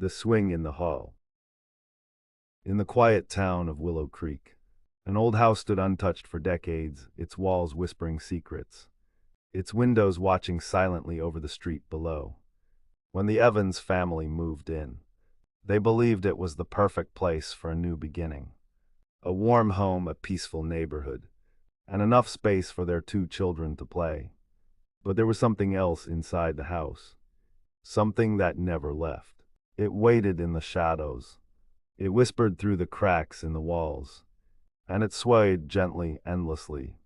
The swing in the hall. In the quiet town of Willow Creek, an old house stood untouched for decades, its walls whispering secrets, its windows watching silently over the street below. When the Evans family moved in, they believed it was the perfect place for a new beginning. A warm home, a peaceful neighborhood, and enough space for their two children to play. But there was something else inside the house, something that never left. It waited in the shadows. It whispered through the cracks in the walls, and it swayed gently, endlessly,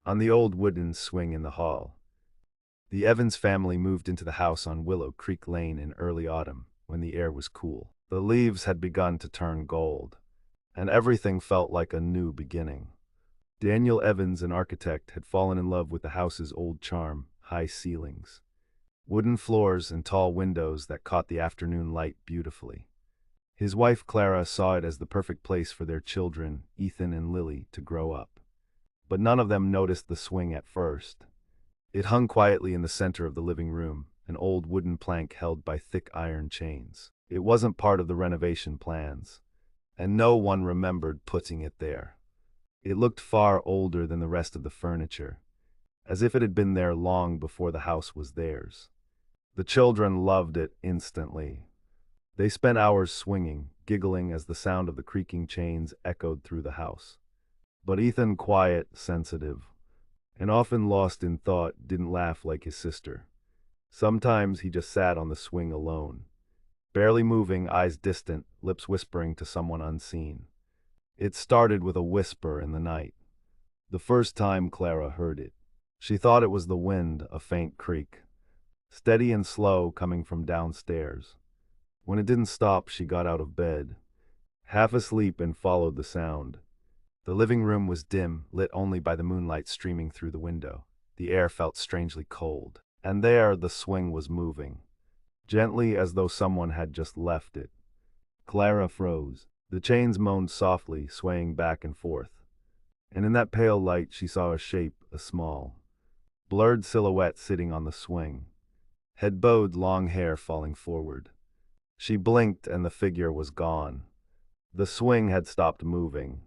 on the old wooden swing in the hall. The Evans family moved into the house on Willow Creek Lane in early autumn, when the air was cool. The leaves had begun to turn gold, and everything felt like a new beginning. Daniel Evans, an architect, had fallen in love with the house's old charm: high ceilings, wooden floors, and tall windows that caught the afternoon light beautifully. His wife Clara saw it as the perfect place for their children, Ethan and Lily, to grow up. But none of them noticed the swing at first. It hung quietly in the center of the living room, an old wooden plank held by thick iron chains. It wasn't part of the renovation plans, and no one remembered putting it there. It looked far older than the rest of the furniture, as if it had been there long before the house was theirs. The children loved it instantly. They spent hours swinging, giggling as the sound of the creaking chains echoed through the house. But Ethan, quiet, sensitive, and often lost in thought, didn't laugh like his sister. Sometimes he just sat on the swing alone, barely moving, eyes distant, lips whispering to someone unseen. It started with a whisper in the night. The first time Clara heard it, she thought it was the wind, a faint creak, steady and slow, coming from downstairs. When it didn't stop, she got out of bed, half asleep, and followed the sound. The living room was dim, lit only by the moonlight streaming through the window. The air felt strangely cold, and there the swing was moving, gently, as though someone had just left it. Clara froze. The chains moaned softly, swaying back and forth, and in that pale light she saw a shape, a small, blurred silhouette sitting on the swing, head bowed, long hair falling forward. She blinked and the figure was gone. The swing had stopped moving,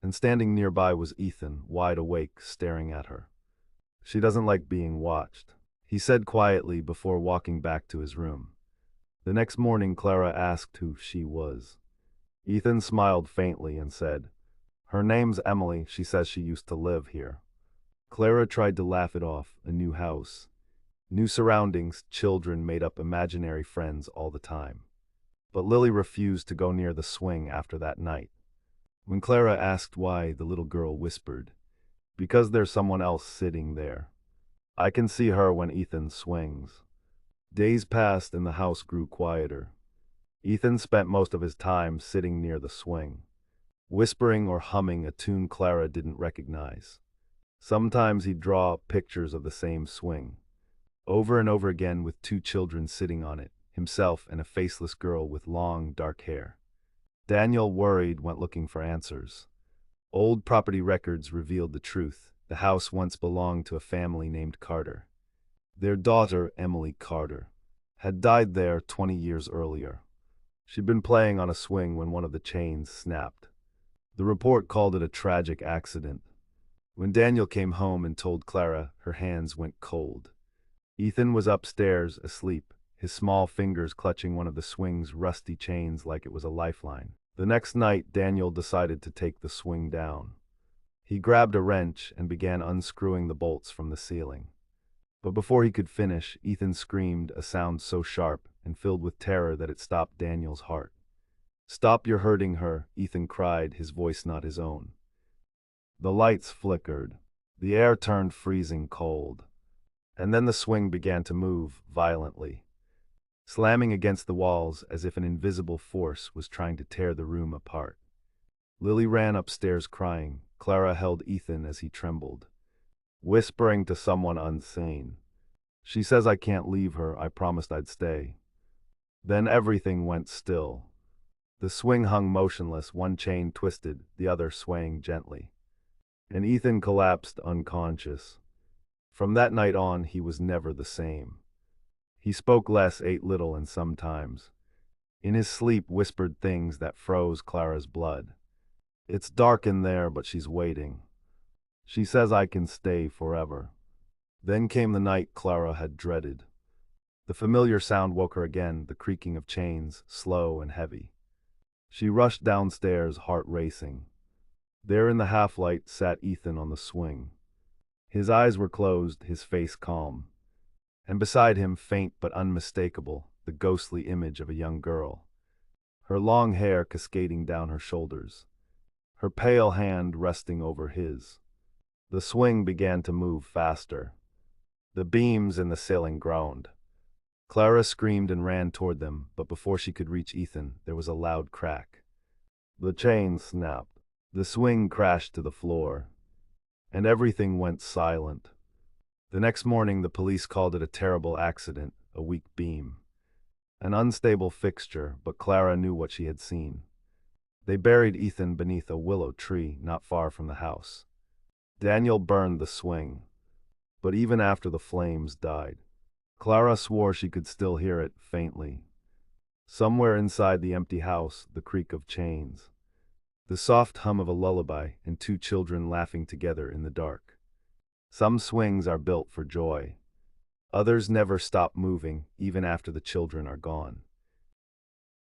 and standing nearby was Ethan, wide awake, staring at her. "She doesn't like being watched," he said quietly before walking back to his room. The next morning, Clara asked who she was. Ethan smiled faintly and said, "Her name's Emily. She says she used to live here." Clara tried to laugh it off. A new house, new surroundings, children made up imaginary friends all the time. But Lily refused to go near the swing after that night. When Clara asked why, the little girl whispered, "Because there's someone else sitting there. I can see her when Ethan swings." Days passed and the house grew quieter. Ethan spent most of his time sitting near the swing, whispering or humming a tune Clara didn't recognize. Sometimes he'd draw pictures of the same swing, over and over again, with two children sitting on it, himself and a faceless girl with long, dark hair. Daniel, worried, went looking for answers. Old property records revealed the truth. The house once belonged to a family named Carter. Their daughter, Emily Carter, had died there 20 years earlier. She'd been playing on a swing when one of the chains snapped. The report called it a tragic accident. When Daniel came home and told Clara, her hands went cold. Ethan was upstairs, asleep, his small fingers clutching one of the swing's rusty chains like it was a lifeline. The next night, Daniel decided to take the swing down. He grabbed a wrench and began unscrewing the bolts from the ceiling. But before he could finish, Ethan screamed, a sound so sharp and filled with terror that it stopped Daniel's heart. "Stop, you're hurting her," Ethan cried, his voice not his own. The lights flickered. The air turned freezing cold. And then the swing began to move violently, slamming against the walls as if an invisible force was trying to tear the room apart. Lily ran upstairs crying. Clara held Ethan as he trembled, whispering to someone unseen, "She says I can't leave her. I promised I'd stay." Then everything went still. The swing hung motionless, one chain twisted, the other swaying gently. And Ethan collapsed unconscious. From that night on, he was never the same. He spoke less, ate little, and sometimes, In his sleep whispered things that froze Clara's blood. It's dark in there, but she's waiting. She says I can stay forever. Then came the night Clara had dreaded. The familiar sound woke her again, the creaking of chains, slow and heavy. She rushed downstairs, heart racing. There in the half-light sat Ethan on the swing. His eyes were closed, his face calm. And beside him, faint but unmistakable, the ghostly image of a young girl. Her long hair cascading down her shoulders. Her pale hand resting over his. The swing began to move faster. The beams in the ceiling groaned. Clara screamed and ran toward them, but before she could reach Ethan, there was a loud crack. The chain snapped. The swing crashed to the floor. And everything went silent. The next morning, the police called it a terrible accident, a weak beam. An unstable fixture, but Clara knew what she had seen. They buried Ethan beneath a willow tree not far from the house. Daniel burned the swing. But even after the flames died, Clara swore she could still hear it faintly. Somewhere inside the empty house, the creak of chains. The soft hum of a lullaby and two children laughing together in the dark. Some swings are built for joy. Others never stop moving, even after the children are gone.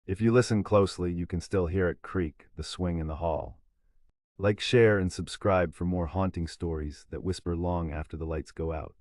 If you listen closely, you can still hear it creak, the swing in the hall. Like, share, and subscribe for more haunting stories that whisper long after the lights go out.